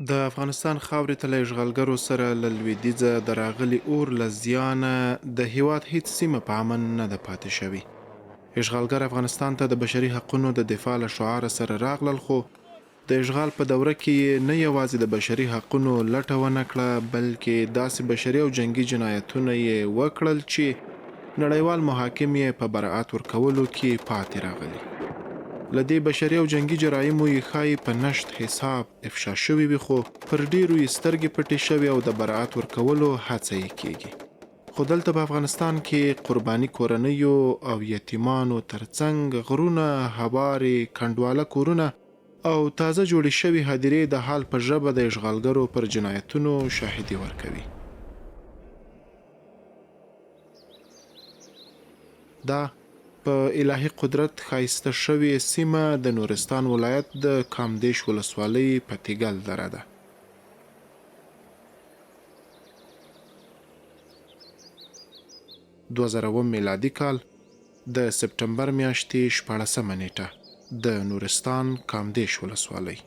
د افغانستان خاورې ته له اشغالګرو سره له لویدیځه د راغلي اور له زیانه د هیواد هیڅ سیمه په امن نه ده پاتې شوې. اشغالګر افغانستان ته د بشري حقونو د دفاع له شعار سره راغلل، خو د اشغال په دوره کې یې نه یوازې د بشري حقونو لټه ونه کړه، بلکې داسې بشري او جنگي جنایتونه یې وکړل چې نړیوال محاکم یې په براءت ورکولو کې پاتې راغلي. له دې بشري او جنگي جرایمو یې ښایي په نشت حساب افشا شوي وي، خو پر ډیرو یې سترګې پټې شوي او د براءت ورکولو هڅه یې کیږي. خو دلته په افغانستان کې قرباني کورنیو او یتیمانو ترڅنګ غرونه، هوارې، کنډواله کورونه او تازه جوړې شوې هدیرې د حال په ژبه د اشغالګرو پر جنایتونو شاهدي ورکوي. دا په الهي قدرت ښایسته شوې سیمه د نورستان ولایت د کامدیش ولسوالۍ پتیګل دره ده. د 2000 میلادي کال د سپټمبر میاشتې 14مه نیټه د نورستان کامدیش ولسوالۍ.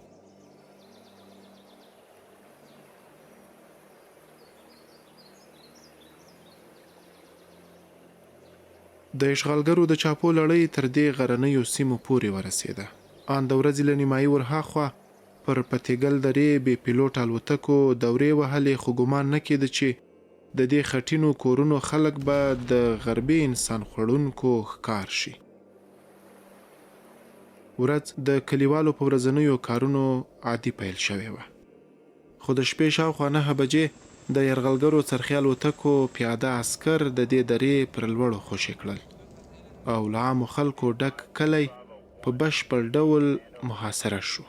د اشغالګرو د چاپو لړۍ تر دې غرنیو سیمو پورې ورسېده. ان د ورځې له نیمایي ورهاخوا پر پتیګل درې بې پیلوټ الوتکو دورې وهلې، خو ګمان نه کېده چې د دې خټینو کورونو خلک به د غربي انسان خوړونکو ښکار شي. ورځ د کلیوالو په ورځنیو کارونو عادي پیل شوې وه، خو د شپې شاوخوا 9 بجې د یرغلګرو څرخي الوتکو پیاده عسکر د دې درې پر لوړو خوشې کړل او له عامو خلکو ډک کلی په بشپړ ډول محاصره شو.